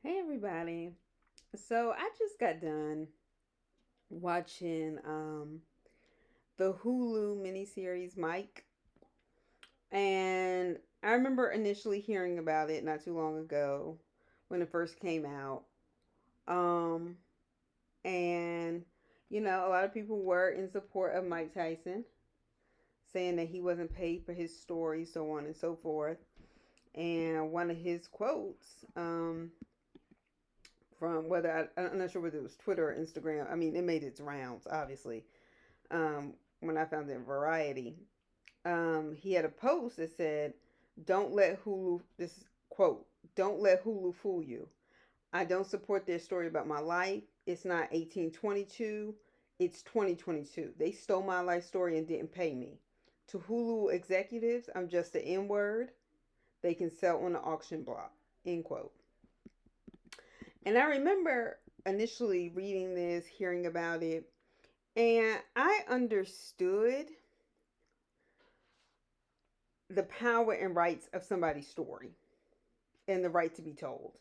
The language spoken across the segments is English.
Hey everybody. So I just got done watching the Hulu miniseries Mike, and I remember initially hearing about it not too long ago when it first came out. Um and a lot of people were in support of Mike Tyson, saying that he wasn't paid for his story, so on and so forth. And one of his quotes from I'm not sure whether it was Twitter or Instagram. I mean, it made its rounds, obviously. When I found it in Variety, he had a post that said, "Don't let Hulu." This quote: "Don't let Hulu fool you. I don't support their story about my life. It's not 1822. It's 2022. They stole my life story and didn't pay me. To Hulu executives, I'm just the N word. They can sell on the auction block." End quote. And I remember initially reading this, hearing about it, and I understood the power and rights of somebody's story and the right to be told.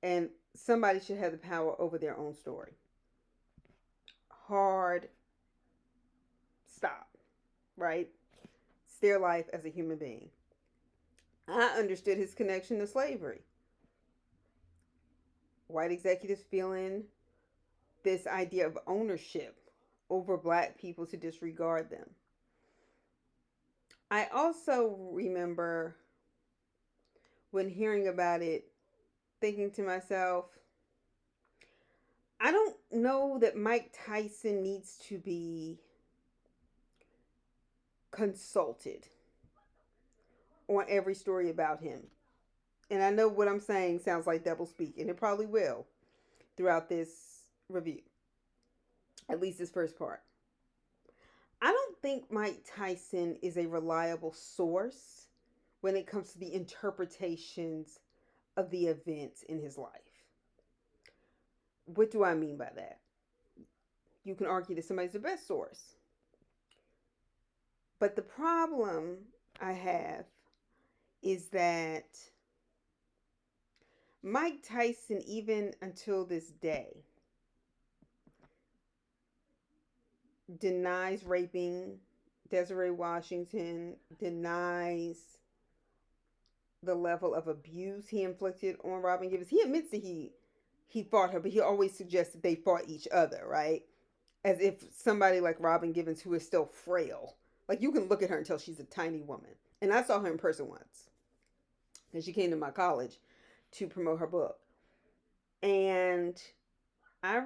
And somebody should have the power over their own story. Hard stop, right? It's their life as a human being. I understood his connection to slavery. White executives feeling this idea of ownership over black people to disregard them. I also remember when hearing about it, thinking to myself, I don't know that Mike Tyson needs to be consulted on every story about him. And I know what I'm saying sounds like double speak, and it probably will throughout this review, at least this first part. I don't think Mike Tyson is a reliable source when it comes to the interpretations of the events in his life. What do I mean by that? You can argue that somebody's the best source. But the problem I have is that Mike Tyson, even until this day, denies raping Desiree Washington, denies the level of abuse he inflicted on Robin Givens. He admits that he fought her, but he always suggests that they fought each other, right? As if somebody like Robin Givens, who is still frail, like you can look at her and tell she's a tiny woman. And I saw her in person once, and she came to my college to promote her book. And I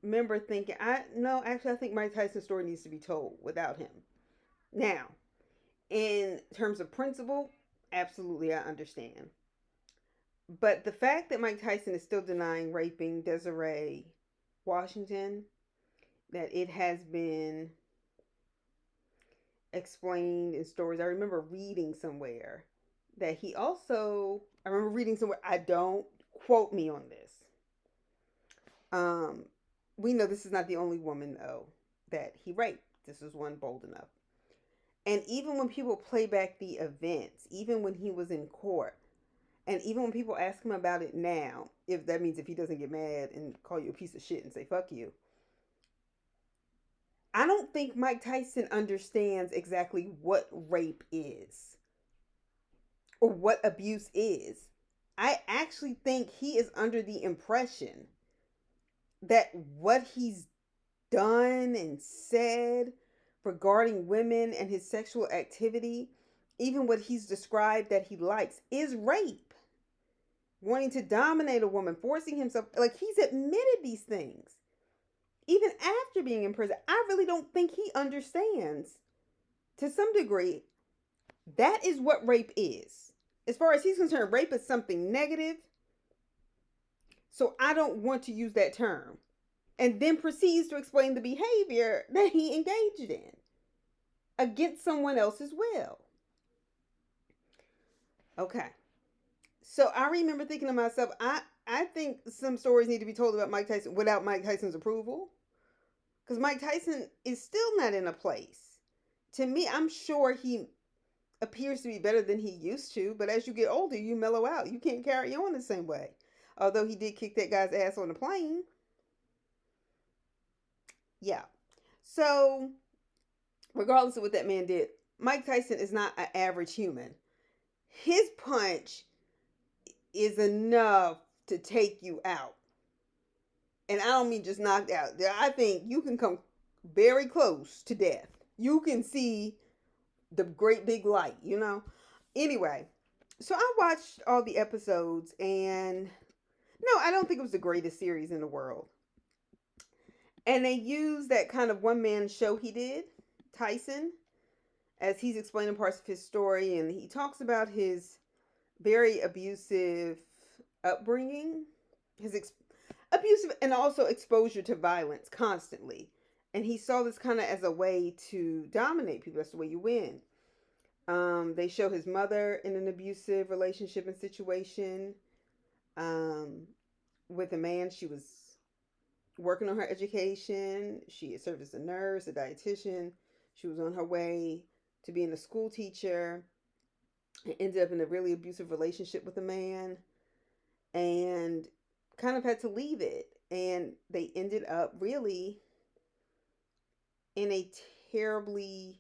remember thinking, I no, actually, I think Mike Tyson's story needs to be told without him. Now, in terms of principle, absolutely, I understand. But the fact that Mike Tyson is still denying raping Desiree Washington, that it has been explained in stories. I remember reading somewhere that he also, I remember reading somewhere, I don't quote me on this. Um, we know this is not the only woman, though, that he raped. This is one bold enough. And even when people play back the events, even when he was in court, and even when people ask him about it now, if that means if he doesn't get mad and call you a piece of shit and say fuck you, I don't think Mike Tyson understands exactly what rape is or what abuse is. I actually think he is under the impression that what he's done and said regarding women and his sexual activity, even what he's described that he likes, is rape. Wanting to dominate a woman, forcing himself, like he's admitted these things. Even after being in prison, I really don't think he understands to some degree that is what rape is. As far as he's concerned, rape is something negative. So I don't want to use that term. And then proceeds to explain the behavior that he engaged in against someone else's will. Okay. So I remember thinking to myself, I think some stories need to be told about Mike Tyson without Mike Tyson's approval. Because Mike Tyson is still not in a place. To me, I'm sure he appears to be better than he used to, but as you get older, you mellow out. You can't carry on the same way. Although he did kick that guy's ass on the plane. Yeah. So, regardless of what that man did, Mike Tyson is not an average human. His punch is enough to take you out. And I don't mean just knocked out. I think you can come very close to death. You can see the great big light, you know? Anyway, so I watched all the episodes, and no, I don't think it was the greatest series in the world. And they used that kind of one man show he did, Tyson, as he's explaining parts of his story, and he talks about his very abusive upbringing, his abusive and also exposure to violence constantly. And he saw this kind of as a way to dominate people. That's the way you win. They show his mother in an abusive relationship and situation um, with a man. She was working on her education. She had served as a nurse, a dietitian. She was on her way to being a school teacher and ended up in a really abusive relationship with a man and kind of had to leave it. And they ended up really in a terribly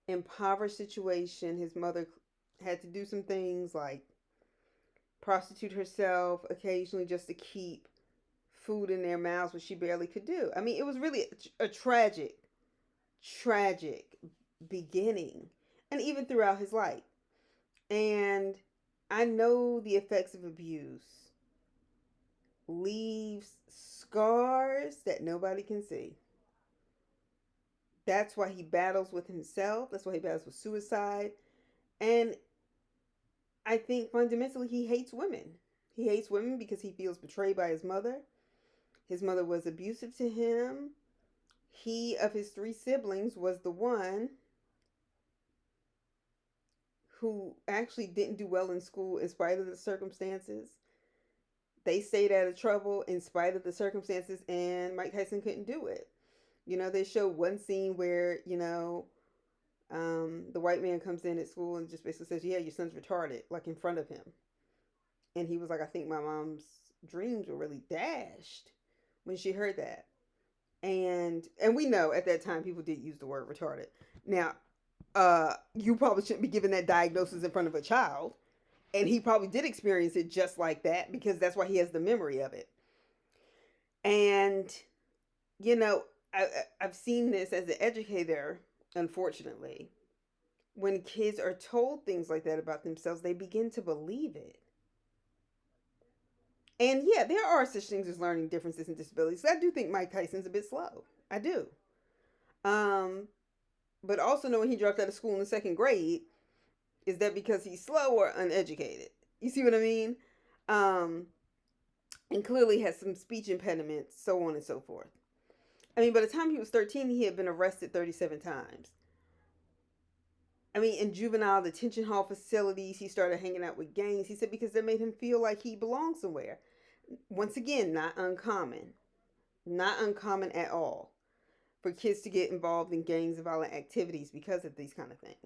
impoverished situation. His mother had to do some things like prostitute herself occasionally just to keep food in their mouths, which she barely could do. I mean, it was really a tragic, tragic beginning, and even throughout his life. And I know the effects of abuse leaves scars that nobody can see. That's why he battles with himself. That's why he battles with suicide. And I think fundamentally he hates women. He hates women because he feels betrayed by his mother. His mother was abusive to him. He, of his three siblings, was the one who actually didn't do well in school in spite of the circumstances. They stayed out of trouble in spite of the circumstances, and Mike Tyson couldn't do it. You know, they show one scene where, the white man comes in at school and just basically says, "Yeah, your son's retarded," like in front of him. And he was like, "I think my mom's dreams were really dashed when she heard that." And we know at that time people did use the word retarded. Now, you probably shouldn't be giving that diagnosis in front of a child. And he probably did experience it just like that because that's why he has the memory of it. And, you know, I've seen this as an educator, unfortunately. When kids are told things like that about themselves, they begin to believe it. And yeah, there are such things as learning differences and disabilities. I do think Mike Tyson's a bit slow. I do. Um, but also knowing he dropped out of school in the second grade, is that because he's slow or uneducated? You see what I mean? Um, and clearly has some speech impediments, so on and so forth. I mean, by the time he was 13, he had been arrested 37 times. I mean, in juvenile detention hall facilities, he started hanging out with gangs. He said because they made him feel like he belonged somewhere. Once again, not uncommon. Not uncommon at all for kids to get involved in gangs and violent activities because of these kind of things.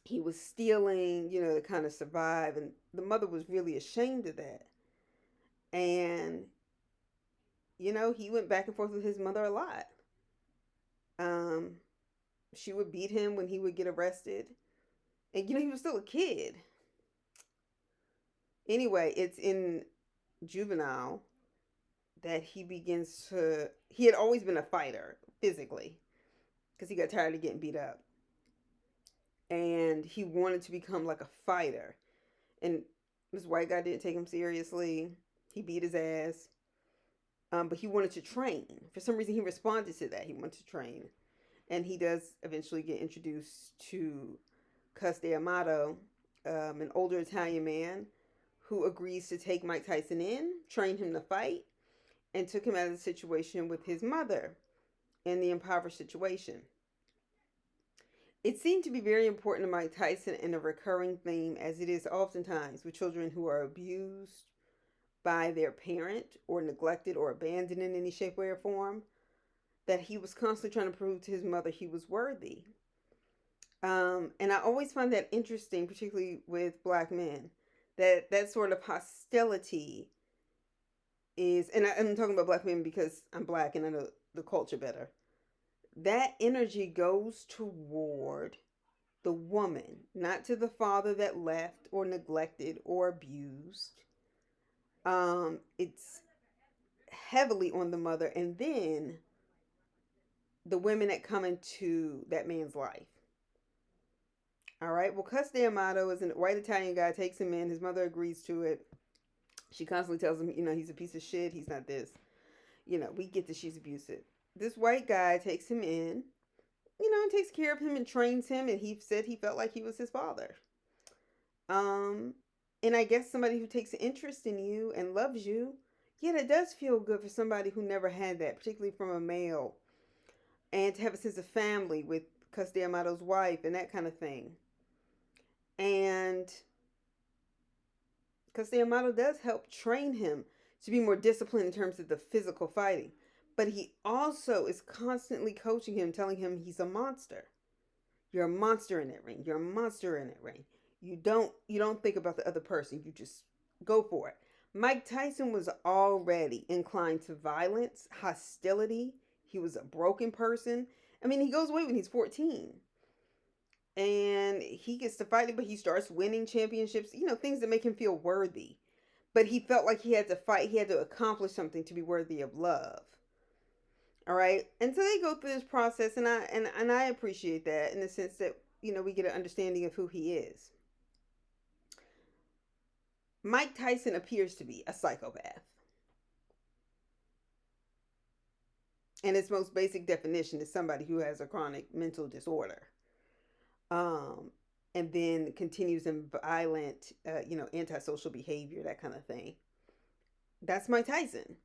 He was stealing, to kind of survive, and the mother was really ashamed of that. And, he went back and forth with his mother a lot. Um, she would beat him when he would get arrested. And, he was still a kid. Anyway, it's in juvenile that he had always been a fighter physically because he got tired of getting beat up. And he wanted to become like a fighter. And this white guy didn't take him seriously. He beat his ass. But he wanted to train. For some reason, he responded to that. He wanted to train. And he does eventually get introduced to Cus D'Amato, an older Italian man who agrees to take Mike Tyson in, train him to fight, and took him out of the situation with his mother in the impoverished situation. It seemed to be very important to Mike Tyson and a recurring theme, as it is oftentimes with children who are abused by their parent or neglected or abandoned in any shape, way, or form, that he was constantly trying to prove to his mother he was worthy. And I always find that interesting, particularly with black men, That sort of hostility is, and I'm talking about black men because I'm black and I know the culture better. That energy goes toward the woman, not to the father that left or neglected or abused. It's heavily on the mother, and then the women that come into that man's life. All right. Well, Cus D'Amato is a white Italian guy, takes him in. His mother agrees to it. She constantly tells him, he's a piece of shit. He's not this. We get that she's abusive. This white guy takes him in, and takes care of him and trains him. And he said he felt like he was his father. Um, and I guess somebody who takes an interest in you and loves you, yeah, that does feel good for somebody who never had that, particularly from a male. And to have a sense of family with Cus D'Amato's wife and that kind of thing. And Cus D'Amato does help train him to be more disciplined in terms of the physical fighting. But he also is constantly coaching him, telling him he's a monster. You're a monster in that ring. You're a monster in that ring. You don't think about the other person. You just go for it. Mike Tyson was already inclined to violence, hostility. He was a broken person. I mean, he goes away when he's 14. And he gets to fight it, but he starts winning championships, things that make him feel worthy. But he felt like he had to fight, he had to accomplish something to be worthy of love. All right. And so they go through this process, and I appreciate that in the sense that, we get an understanding of who he is. Mike Tyson appears to be a psychopath. And its most basic definition is somebody who has a chronic mental disorder. And then continues in violent, antisocial behavior, that kind of thing. That's Mike Tyson.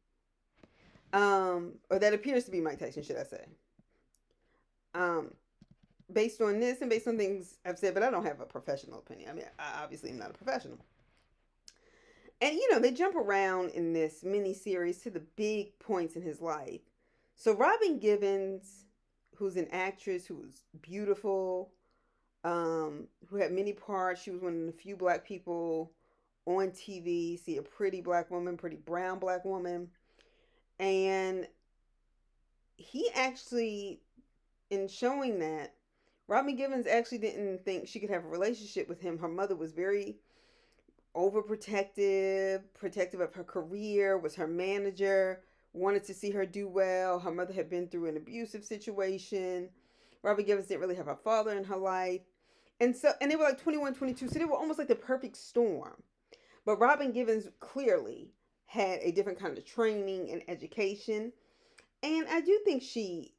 Or that appears to be Mike Tyson, should I say. Based on this and based on things I've said, but I don't have a professional opinion. I mean, I obviously am not a professional. And, they jump around in this mini-series to the big points in his life. So Robin Givens, who's an actress who was beautiful, who had many parts. She was one of the few black people on TV. See a pretty black woman, pretty brown black woman. And he actually, in showing that, Robin Givens actually didn't think she could have a relationship with him. Her mother was very overprotective, protective of her career, was her manager, wanted to see her do well. Her mother had been through an abusive situation. Robin Givens didn't really have a father in her life. And they were like 21, 22, so they were almost like the perfect storm. But Robin Givens clearly had a different kind of training and education. And I do think she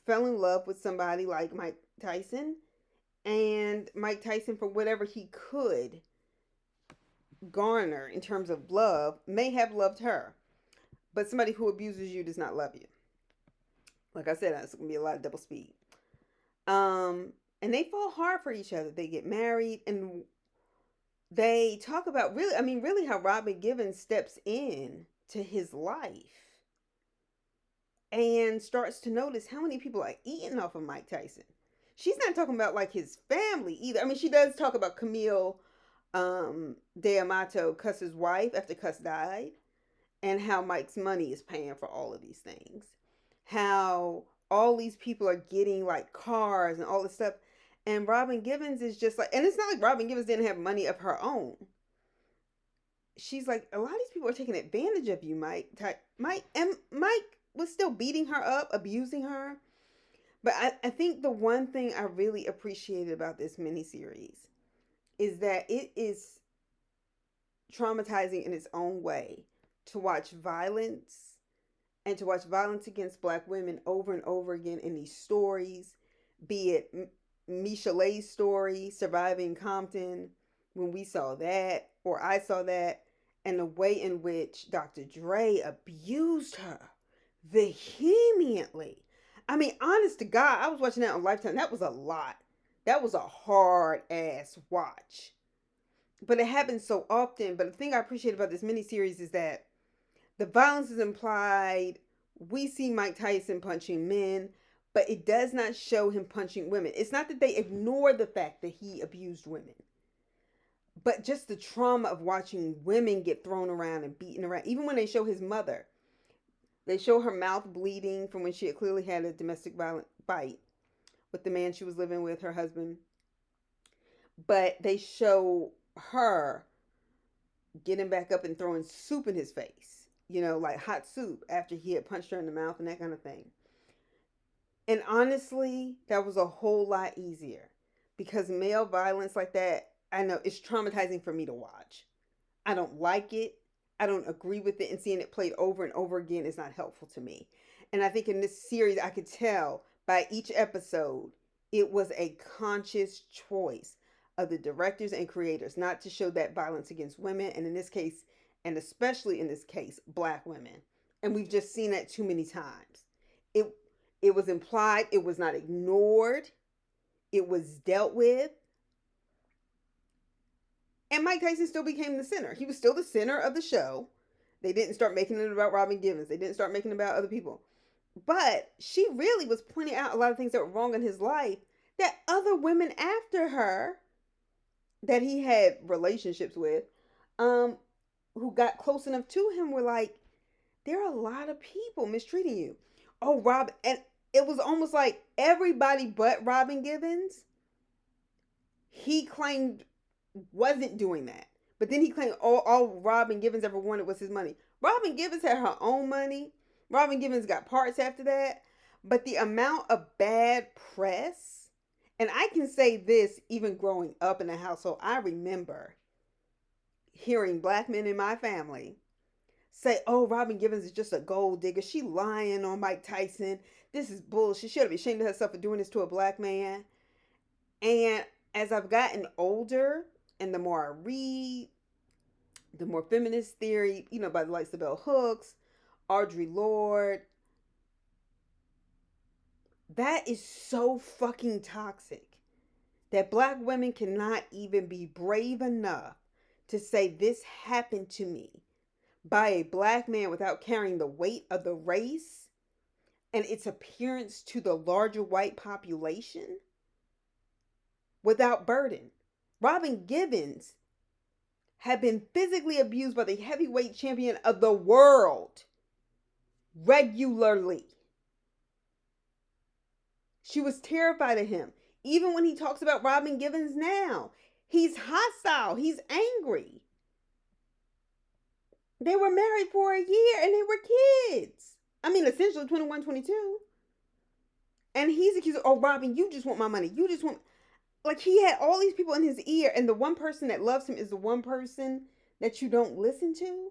fell in love with somebody like Mike Tyson. And Mike Tyson, for whatever he could garner in terms of love, may have loved her. But somebody who abuses you does not love you. Like I said, it's going to be a lot of double speed. And they fall hard for each other. They get married, and they talk about really how Robin Givens steps in to his life and starts to notice how many people are eating off of Mike Tyson. She's not talking about like his family either. I mean, she does talk about Camille D'Amato, Cus's wife, after Cus died, and how Mike's money is paying for all of these things. How all these people are getting like cars and all this stuff. And Robin Givens is just like, and it's not like Robin Givens didn't have money of her own. She's like, a lot of these people are taking advantage of you, Mike. And Mike was still beating her up, abusing her. But I think the one thing I really appreciated about this miniseries is that it is traumatizing in its own way to watch violence and to watch violence against black women over and over again in these stories, be it Michelet's story, Surviving Compton, when we saw that, or I saw that, and the way in which Dr. Dre abused her vehemently. I mean, honest to God, I was watching that on Lifetime. That was a lot. That was a hard ass watch. But it happens so often. But the thing I appreciate about this miniseries is that the violence is implied. We see Mike Tyson punching men, but it does not show him punching women. It's not that they ignore the fact that he abused women. But just the trauma of watching women get thrown around and beaten around. Even when they show his mother, they show her mouth bleeding from when she had clearly had a domestic violent fight with the man she was living with, her husband. But they show her getting back up and throwing soup in his face, like hot soup after he had punched her in the mouth and that kind of thing. And honestly, that was a whole lot easier because male violence like that, I know it's traumatizing for me to watch. I don't like it. I don't agree with it, and seeing it played over and over again is not helpful to me. And I think in this series, I could tell by each episode, it was a conscious choice of the directors and creators not to show that violence against women, and in this case, and especially in this case, black women. And we've just seen that too many times. It it was implied, it was not ignored, it was dealt with, and Mike Tyson still became the center. He was still the center of the show. They didn't start making it about Robin Givens. They didn't start making it about other people. But she really was pointing out a lot of things that were wrong in his life that other women after her that he had relationships with, um, who got close enough to him were like, there are a lot of people mistreating you. Oh, Rob, and it was almost like everybody but Robin Givens, he claimed wasn't doing that. But then he claimed all Robin Givens ever wanted was his money. Robin Givens had her own money. Robin Givens got parts after that. But the amount of bad press, and I can say this even growing up in the household, I remember hearing black men in my family say, oh, Robin Givens is just a gold digger. She lying on Mike Tyson. This is bullshit. She ought to be ashamed of herself for doing this to a black man. And as I've gotten older, and the more I read, the more feminist theory, by the likes of Bell Hooks, Audre Lorde, that is so fucking toxic that black women cannot even be brave enough to say this happened to me by a black man without carrying the weight of the race and its appearance to the larger white population without burden. Robin Givens had been physically abused by the heavyweight champion of the world regularly. She was terrified of him. Even when he talks about Robin Givens now, he's hostile, he's angry. They were married for a year and they were kids. I mean, essentially 21, 22. And he's accused, oh, Robin, you just want my money. You just want, like, he had all these people in his ear, and the one person that loves him is the one person that you don't listen to.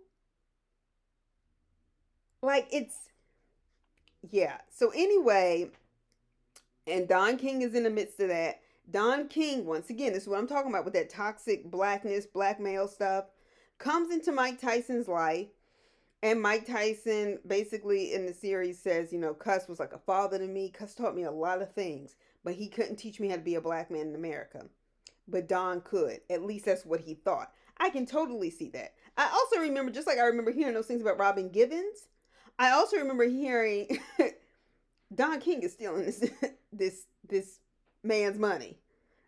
Like, yeah. So anyway, and Don King is in the midst of that. Don King, once again, this is what I'm talking about with that toxic blackness, black male stuff, comes into Mike Tyson's life. And Mike Tyson basically in the series says, Cuss was like a father to me. Cuss taught me a lot of things, but he couldn't teach me how to be a black man in America. But Don could. At least that's what he thought. I can totally see that. I also remember, just like I remember hearing those things about Robin Givens, I also remember hearing Don King is stealing this man's money.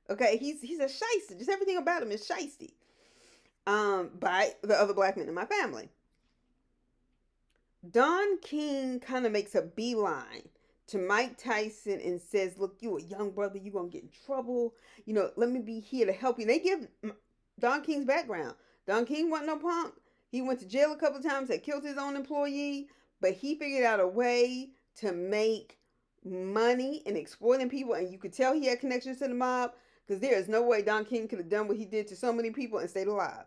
Okay, he's a shyster. Just everything about him is shysty. By the other black men in my family. Don King kind of makes a beeline to Mike Tyson and says, look, you a young brother, you going to get in trouble. Let me be here to help you. And they give Don King's background. Don King wasn't no punk. He went to jail a couple of times, had killed his own employee, but he figured out a way to make money and exploiting people. And you could tell he had connections to the mob because there is no way Don King could have done what he did to so many people and stayed alive.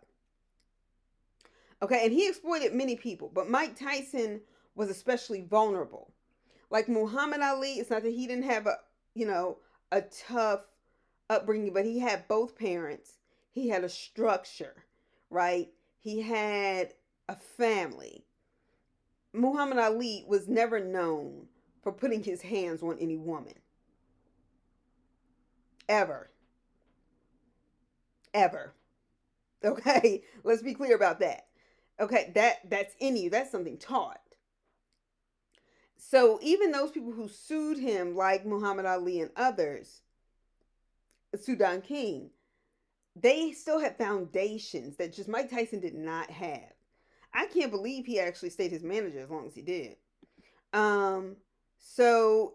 Okay, and he exploited many people, but Mike Tyson was especially vulnerable. Like Muhammad Ali, it's not that he didn't have a tough upbringing, but he had both parents. He had a structure, right? He had a family. Muhammad Ali was never known for putting his hands on any woman. Ever. Ever. Okay, let's be clear about that. Okay, that's in you. That's something taught. So even those people who sued him, like Muhammad Ali and others, sued Don King, They still had foundations that just Mike Tyson did not have. I can't believe he actually stayed his manager as long as he did. Um, so,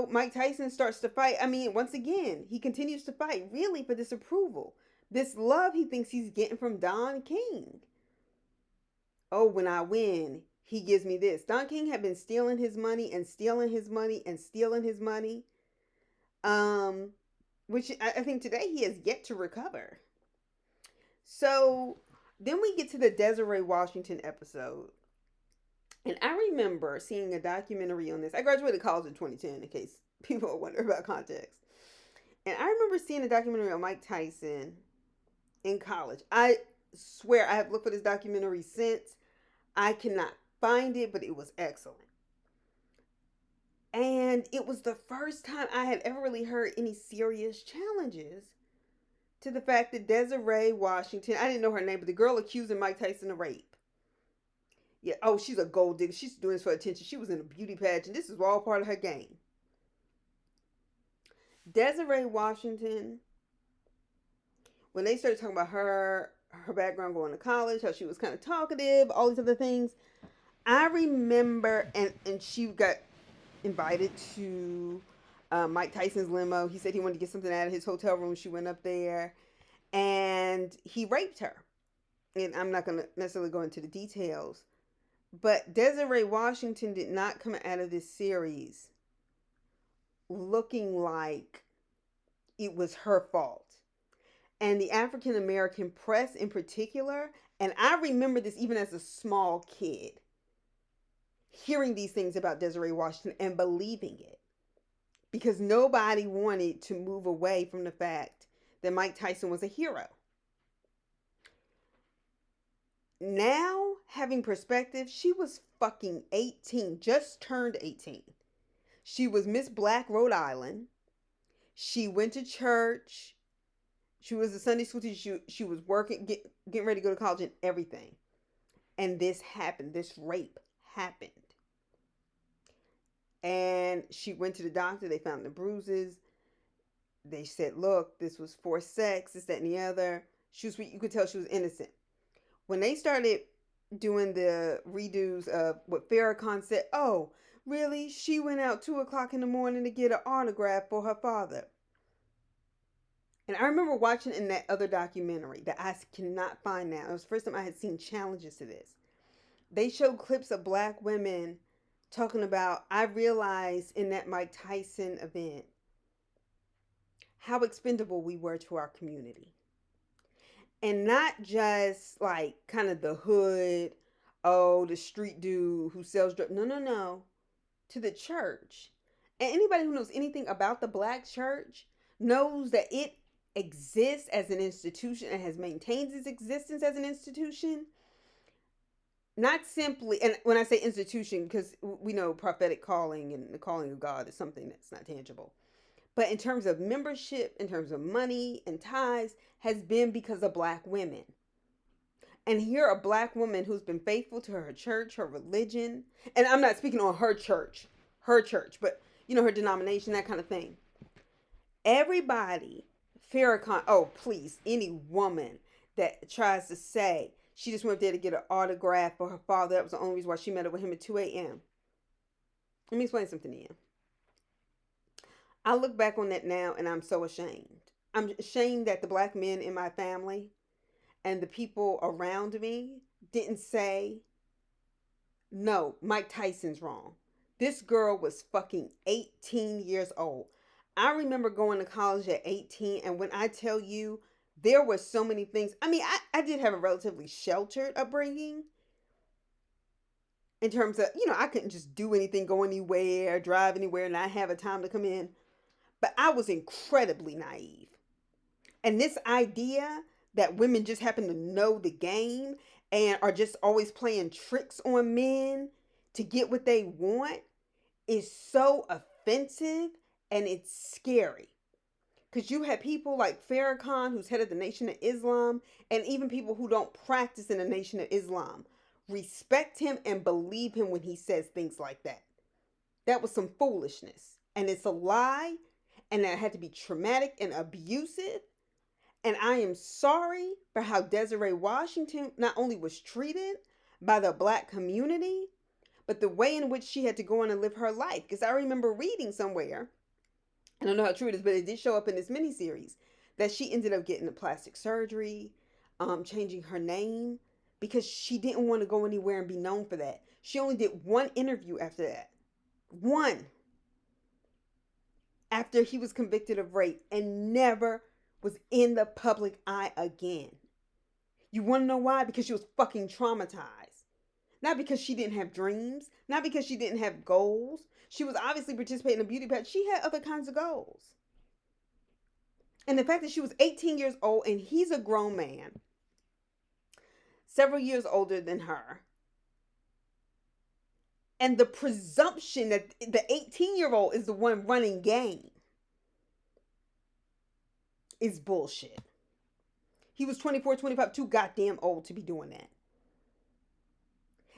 Mike Tyson starts to fight. I mean, once again, he continues to fight really for this approval, this love he thinks he's getting from Don King. Oh, when I win, he gives me this. Don King had been stealing his money and stealing his money and stealing his money. Um, which I think today he has yet to recover. So then we get to the Desiree Washington episode. And I remember seeing a documentary on this. I graduated college in 2010, in case people wonder about context. And I remember seeing a documentary on Mike Tyson in college. I swear I have looked for this documentary since. I cannot find it, but it was excellent. And it was the first time I had ever really heard any serious challenges to the fact that Desiree Washington, I didn't know her name, but the girl accusing Mike Tyson of rape. Yeah, oh, she's a gold digger. She's doing this for attention. She was in a beauty pageant. This is all part of her game. Desiree Washington, when they started talking about her background going to college, how she was kind of talkative, all these other things, I remember, and she got invited to Mike Tyson's limo. He said he wanted to get something out of his hotel room. She went up there, and he raped her. And I'm not going to necessarily go into the details, but Desiree Washington did not come out of this series looking like it was her fault. And the African American press in particular, and I remember this even as a small kid, hearing these things about Desiree Washington and believing it, because nobody wanted to move away from the fact that Mike Tyson was a hero. Now, having perspective, she was fucking 18, just turned 18. She was Miss Black, Rhode Island. She went to church. She was a Sunday school teacher. She was working, getting ready to go to college and everything. And this happened. This rape happened. And she went to the doctor. They found the bruises. They said, look, this was forced sex, this, that, and the other. You could tell she was innocent. When they started doing the redos of what Farrakhan said, oh, really? She went out 2:00 in the morning to get an autograph for her father. And I remember watching in that other documentary that I cannot find now. It was the first time I had seen challenges to this. They showed clips of Black women talking about, I realized in that Mike Tyson event how expendable we were to our community. And not just like kind of the hood, oh, the street dude who sells drugs. No, no, no. To the church. And anybody who knows anything about the Black church knows that it exists as an institution and has maintained its existence as an institution. Not simply, and when I say institution, because we know prophetic calling and the calling of God is something that's not tangible. But in terms of membership, in terms of money and ties, has been because of Black women. And here, a Black woman who's been faithful to her church, her religion, and I'm not speaking on her church, but her denomination, that kind of thing. Everybody, Farrakhan, oh, please, any woman that tries to say she just went there to get an autograph for her father, that was the only reason why she met up with him at 2 a.m. Let me explain something to you. I look back on that now and I'm so ashamed. I'm ashamed that the Black men in my family and the people around me didn't say, no, Mike Tyson's wrong. This girl was fucking 18 years old. I remember going to college at 18, and when I tell you, there were so many things. I mean, I did have a relatively sheltered upbringing in terms of, I couldn't just do anything, go anywhere, drive anywhere, not have a time to come in. But I was incredibly naive. And this idea that women just happen to know the game and are just always playing tricks on men to get what they want is so offensive, and it's scary. Because you have people like Farrakhan, who's head of the Nation of Islam, and even people who don't practice in the Nation of Islam respect him and believe him when he says things like that. That was some foolishness. And it's a lie, and that had to be traumatic and abusive. And I am sorry for how Desiree Washington not only was treated by the black community, but the way in which she had to go on and live her life. Because I remember reading somewhere, I don't know how true it is, but it did show up in this miniseries, that she ended up getting a plastic surgery, changing her name, because she didn't want to go anywhere and be known for that. She only did one interview after that. One. After he was convicted of rape, and never was in the public eye again. You want to know why? Because she was fucking traumatized. Not because she didn't have dreams, not because she didn't have goals. She was obviously participating in a beauty pageant. She had other kinds of goals. And the fact that she was 18 years old and he's a grown man, several years older than her, and the presumption that the 18-year-old is the one running game is bullshit. He was 24, 25, too goddamn old to be doing that.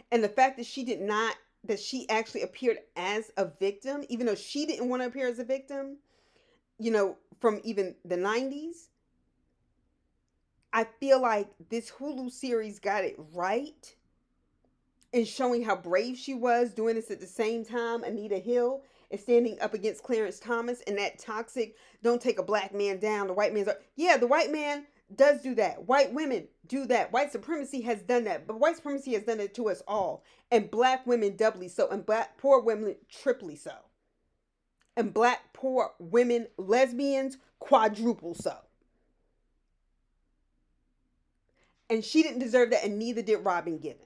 And the fact that she actually appeared as a victim, even though she didn't want to appear as a victim, from even the 90s, I feel like this Hulu series got it right in showing how brave she was doing this at the same time. Anita Hill is standing up against Clarence Thomas and that toxic, don't take a black man down, the white man's... Yeah, the white man does do that. White women do that. White supremacy has done that. But white supremacy has done it to us all. And black women doubly so. And black poor women triply so. And black poor women, lesbians, quadruple so. And she didn't deserve that, and neither did Robin Givens.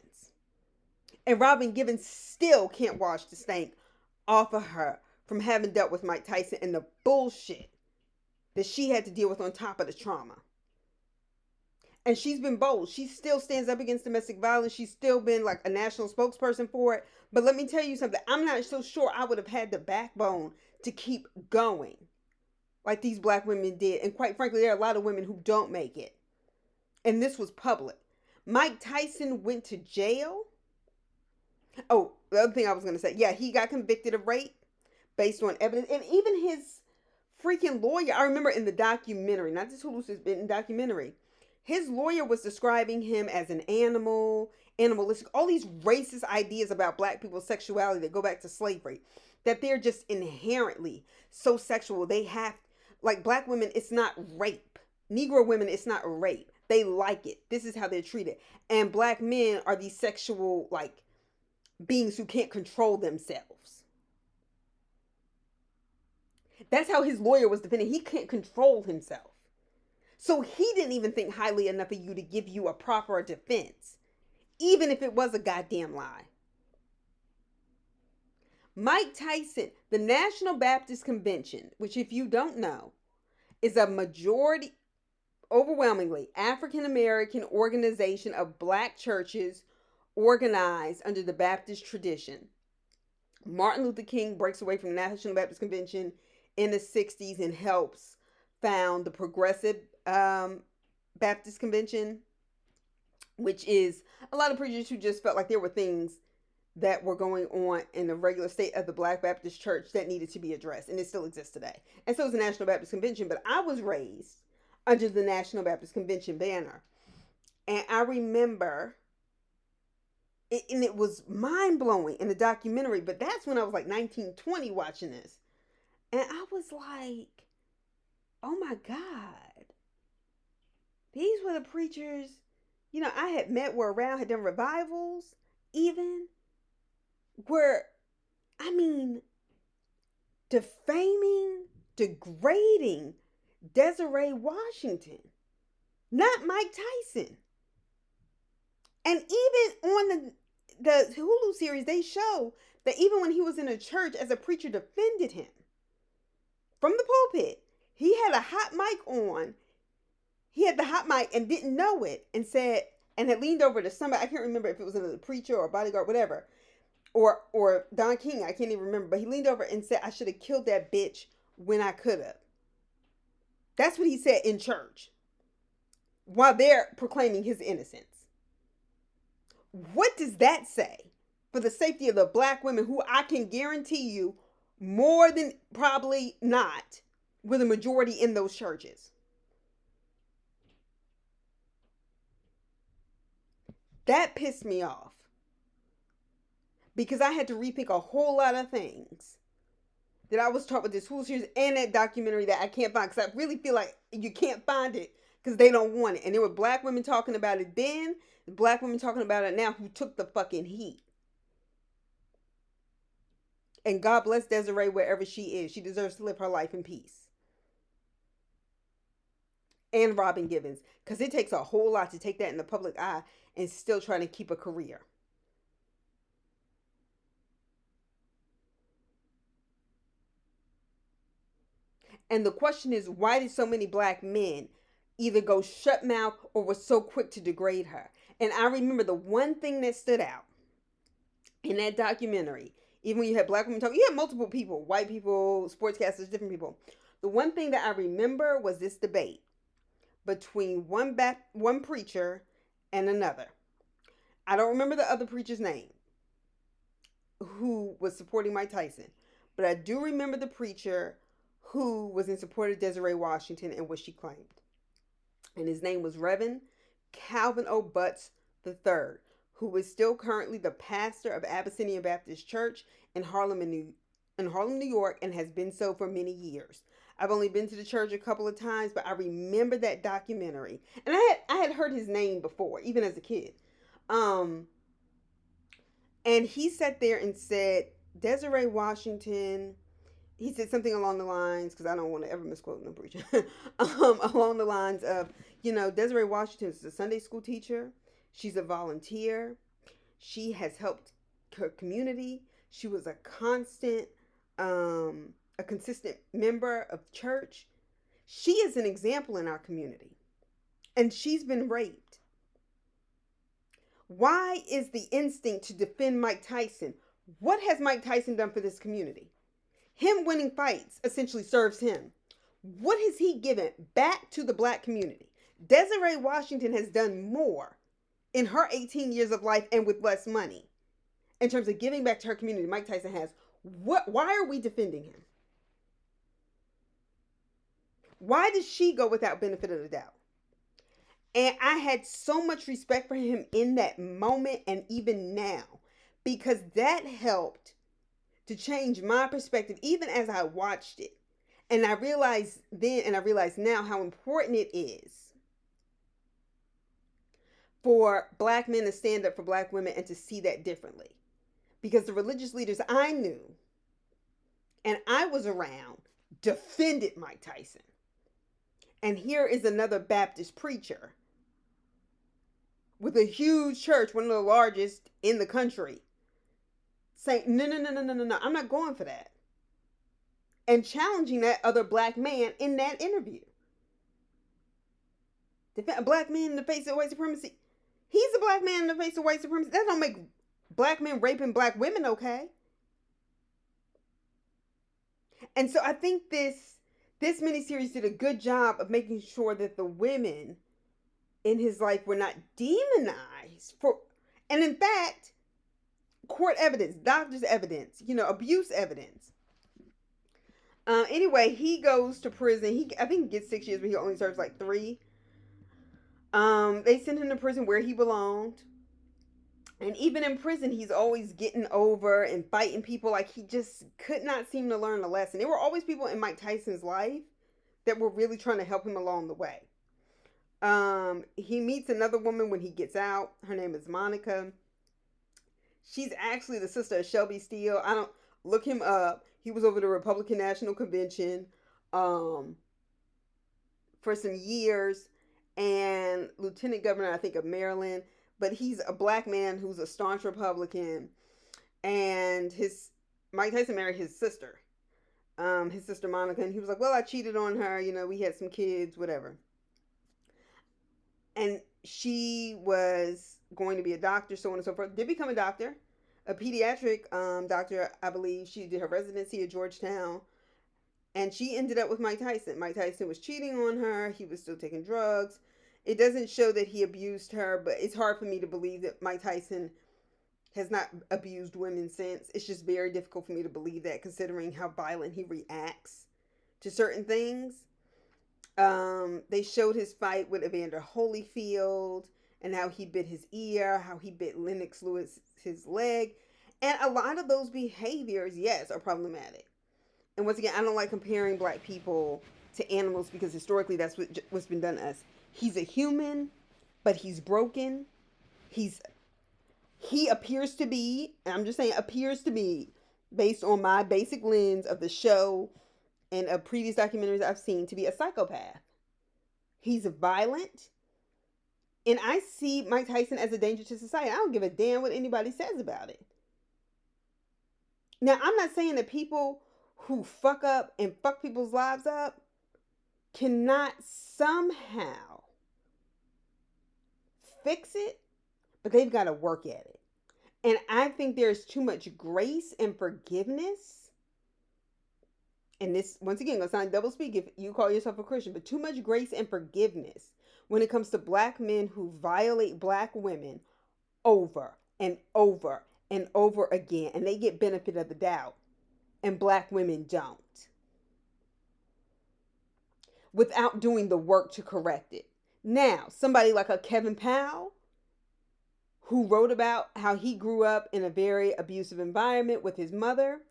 And Robin Givens still can't wash the stank off of her from having dealt with Mike Tyson and the bullshit that she had to deal with on top of the trauma. And she's been bold. She still stands up against domestic violence. She's still been like a national spokesperson for it. But let me tell you something. I'm not so sure I would have had the backbone to keep going like these black women did. And quite frankly, there are a lot of women who don't make it. And this was public. Mike Tyson went to jail. Oh, the other thing I was going to say. Yeah, he got convicted of rape based on evidence. And even his freaking lawyer, I remember in the documentary, not just Hulu's been documentary, his lawyer was describing him as an animalistic, all these racist ideas about black people's sexuality that go back to slavery, that they're just inherently so sexual. They have, like black women, it's not rape. Negro women, it's not rape. They like it. This is how they're treated. And black men are these sexual, like, beings who can't control themselves. That's how his lawyer was defending. He can't control himself. So he didn't even think highly enough of you to give you a proper defense, even if it was a goddamn lie. Mike Tyson, the National Baptist Convention, which if you don't know, is a majority, overwhelmingly African-American organization of black churches organized under the Baptist tradition. Martin Luther King breaks away from the National Baptist Convention in the 60s and helps found the Progressive Baptist Convention, which is a lot of preachers who just felt like there were things that were going on in the regular state of the Black Baptist Church that needed to be addressed, and it still exists today. And so is the National Baptist Convention, but I was raised under the National Baptist Convention banner. And I remember, and it was mind-blowing in the documentary, but that's when I was like 19, 20 watching this. And I was like, oh my God. These were the preachers, I had met, were around, had done revivals, even, were, defaming, degrading Desiree Washington, not Mike Tyson. And even on the Hulu series, they show that even when he was in a church, as a preacher defended him from the pulpit, he had a hot mic on. He had the hot mic and didn't know it, and said, and had leaned over to somebody. I can't remember if it was another preacher or a bodyguard, whatever, or Don King. I can't even remember. But he leaned over and said, I should have killed that bitch when I could have. That's what he said in church while they're proclaiming his innocence. What does that say for the safety of the black women who I can guarantee you more than probably not were the majority in those churches? That pissed me off because I had to rethink a whole lot of things that I was taught with this Hulu series and that documentary that I can't find because I really feel like you can't find it because they don't want it. And there were black women talking about it then, black women talking about it now who took the fucking heat. And God bless Desiree wherever she is. She deserves to live her life in peace. And Robin Givens, because it takes a whole lot to take that in the public eye and still trying to keep a career. And the question is, why did so many black men either go shut mouth or were so quick to degrade her? And I remember the one thing that stood out in that documentary, even when you had black women talking, you had multiple people, white people, sportscasters, different people. The one thing that I remember was this debate between one preacher and another. I don't remember the other preacher's name who was supporting Mike Tyson, but I do remember the preacher who was in support of Desiree Washington and what she claimed. And his name was Reverend Calvin O. Butts III, who is still currently the pastor of Abyssinian Baptist Church in Harlem, New York, and has been so for many years. I've only been to the church a couple of times, but I remember that documentary, and I had heard his name before, even as a kid. And he sat there and said Desiree Washington. He said something along the lines, because I don't want to ever misquote no preacher, along the lines of, Desiree Washington is a Sunday school teacher. She's a volunteer. She has helped her community. She was a consistent member of church. She is an example in our community. And she's been raped. Why is the instinct to defend Mike Tyson? What has Mike Tyson done for this community? Him winning fights essentially serves him. What has he given back to the black community? Desiree Washington has done more in her 18 years of life and with less money in terms of giving back to her community. Mike Tyson has. Why are we defending him? Why does she go without benefit of the doubt? And I had so much respect for him in that moment and even now, because that helped to change my perspective even as I watched it. And I realized then and I realize now how important it is for black men to stand up for black women and to see that differently. Because the religious leaders I knew and I was around defended Mike Tyson. And here is another Baptist preacher with a huge church, one of the largest in the country, saying, no, I'm not going for that. And challenging that other black man in that interview. Defend a black man in the face of white supremacy. He's a black man in the face of white supremacy. That don't make black men raping black women okay. And so I think this miniseries did a good job of making sure that the women in his life were not demonized for, and in fact, court evidence, doctor's evidence, abuse evidence. Anyway, he goes to prison. I think he gets 6 years, but he only serves like 3. They send him to prison where he belonged. And even in prison, he's always getting over and fighting people. Like, he just could not seem to learn a lesson. There were always people in Mike Tyson's life that were really trying to help him along the way. He meets another woman when he gets out. Her name is Monica. She's actually the sister of Shelby Steele. I don't look him up. He was over the Republican National Convention for some years and lieutenant governor, I think, of Maryland. But he's a black man who's a staunch Republican. And Mike Tyson married his sister Monica. And he was like, well, I cheated on her. We had some kids, whatever. And she was going to be a doctor, so on and so forth. Did become a doctor, a pediatric doctor, I believe. She did her residency at Georgetown. And she ended up with Mike Tyson. Mike Tyson was cheating on her. He was still taking drugs. It doesn't show that he abused her, but it's hard for me to believe that Mike Tyson has not abused women since. It's just very difficult for me to believe that, considering how violent he reacts to certain things. They showed his fight with Evander Holyfield and how he bit his ear, how he bit Lennox Lewis his leg. And a lot of those behaviors, yes, are problematic. And once again, I don't like comparing black people to animals because historically that's what's been done to us. He's a human, but he's broken. He's he appears to be, I'm just saying appears to be, based on my basic lens of the show and of previous documentaries I've seen, to be a psychopath. He's violent. And I see Mike Tyson as a danger to society. I don't give a damn what anybody says about it. Now, I'm not saying that people who fuck up and fuck people's lives up cannot somehow fix it, but they've got to work at it. And I think there's too much grace and forgiveness. And this, once again, gonna sound double speak if you call yourself a Christian, but too much grace and forgiveness when it comes to black men who violate black women over and over and over again, and they get benefit of the doubt, and black women don't, without doing the work to correct it. Now, somebody like a Kevin Powell, who wrote about how he grew up in a very abusive environment with his mother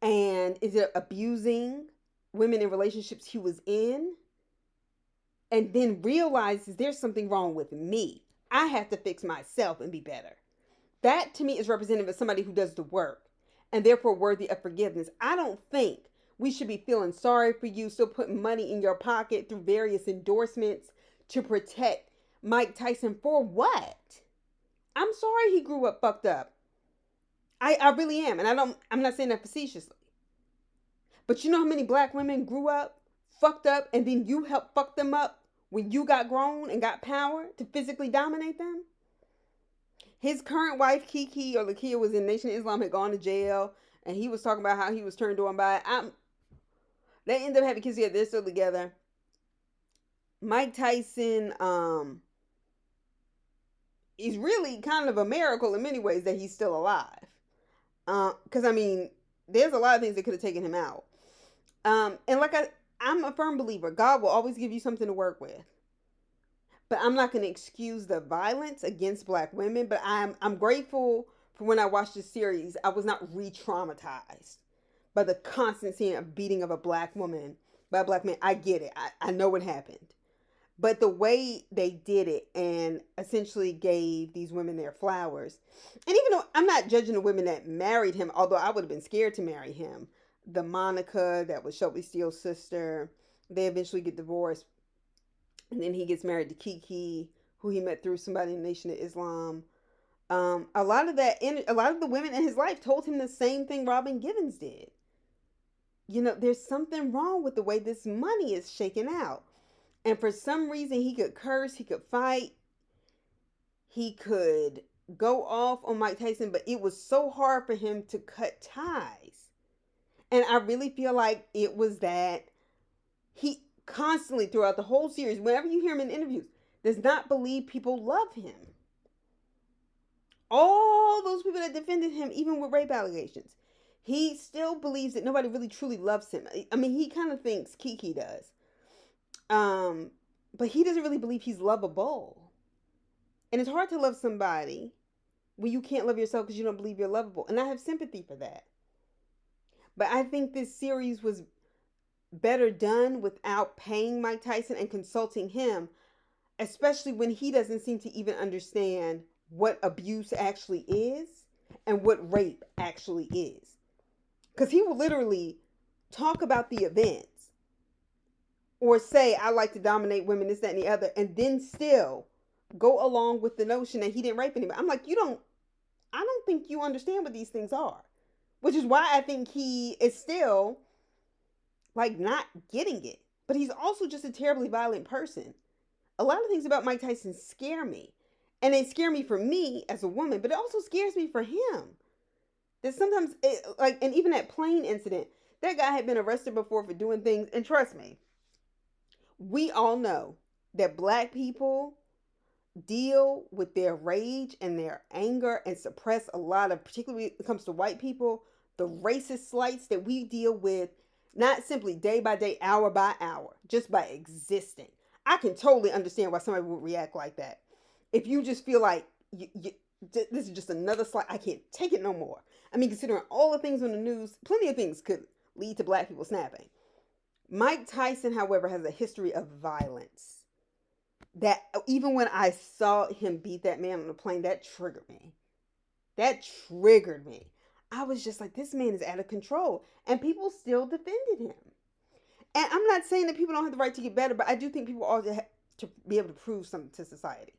and is abusing women in relationships he was in, and then realizes there's something wrong with me. I have to fix myself and be better. That to me is representative of somebody who does the work and therefore worthy of forgiveness. I don't think we should be feeling sorry for you, still putting money in your pocket through various endorsements to protect Mike Tyson for what? I'm sorry he grew up fucked up. I really am. And I'm not saying that facetiously. But you know how many black women grew up fucked up and then you helped fuck them up when you got grown and got power to physically dominate them? His current wife, Kiki or Lakia, was in Nation of Islam, had gone to jail, and he was talking about how he was turned on by it. They ended up having kids together. They're still together. Mike Tyson is really kind of a miracle in many ways that he's still alive. Because, I mean, there's a lot of things that could have taken him out. And like I'm a firm believer, God will always give you something to work with. But I'm not going to excuse the violence against black women. But I'm grateful for when I watched this series, I was not re-traumatized by the constant scene of beating of a black woman by a black man. I get it. I know what happened. But the way they did it and essentially gave these women their flowers. And even though I'm not judging the women that married him, although I would have been scared to marry him. The Monica, that was Shelby Steele's sister, they eventually get divorced. And then he gets married to Kiki, who he met through somebody in the Nation of Islam. A lot of the women in his life told him the same thing Robin Givens did. You know, there's something wrong with the way this money is shaken out. And for some reason, he could curse, he could fight, he could go off on Mike Tyson, but it was so hard for him to cut ties. And I really feel like it was that he constantly, throughout the whole series, whenever you hear him in interviews, does not believe people love him. All those people that defended him, even with rape allegations, he still believes that nobody really truly loves him. I mean, he kind of thinks Kiki does. But he doesn't really believe he's lovable. And it's hard to love somebody when you can't love yourself because you don't believe you're lovable. And I have sympathy for that. But I think this series was better done without paying Mike Tyson and consulting him, especially when he doesn't seem to even understand what abuse actually is and what rape actually is. Because he will literally talk about the events or say, I like to dominate women, this, that, and the other, and then still go along with the notion that he didn't rape anybody. I'm like, I don't think you understand what these things are. Which is why I think he is still, like, not getting it. But he's also just a terribly violent person. A lot of things about Mike Tyson scare me. And they scare me for me as a woman, but it also scares me for him. That sometimes, and even that plane incident, that guy had been arrested before for doing things. And trust me, we all know that black people deal with their rage and their anger and suppress a lot of, particularly when it comes to white people, the racist slights that we deal with, not simply day by day, hour by hour, just by existing. I can totally understand why somebody would react like that. If you just feel like this is just another slide, I can't take it no more. I mean, considering all the things on the news, plenty of things could lead to black people snapping. Mike Tyson, however, has a history of violence. That even when I saw him beat that man on the plane, that triggered me. That triggered me. I was just like, this man is out of control. And people still defended him. And I'm not saying that people don't have the right to get better, but I do think people ought to be able to prove something to society.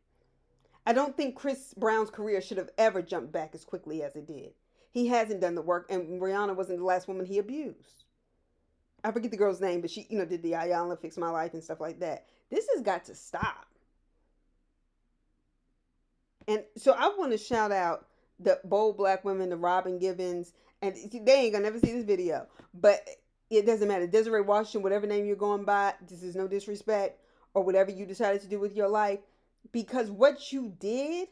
I don't think Chris Brown's career should have ever jumped back as quickly as it did. He hasn't done the work, and Rihanna wasn't the last woman he abused. I forget the girl's name, but she, did the Ayala Fix My Life and stuff like that. This has got to stop. And so I want to shout out the bold black women, the Robin Givens, and they ain't gonna never see this video, but it doesn't matter. Desiree Washington, whatever name you're going by, this is no disrespect, or whatever you decided to do with your life, because what you did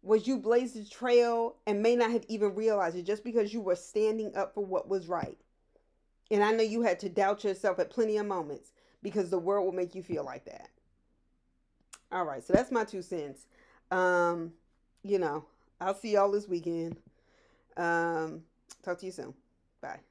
was you blazed the trail and may not have even realized it just because you were standing up for what was right. And I know you had to doubt yourself at plenty of moments because the world will make you feel like that. All right, so that's my 2 cents. Um, you know, I'll see y'all this weekend. Talk to you soon. Bye.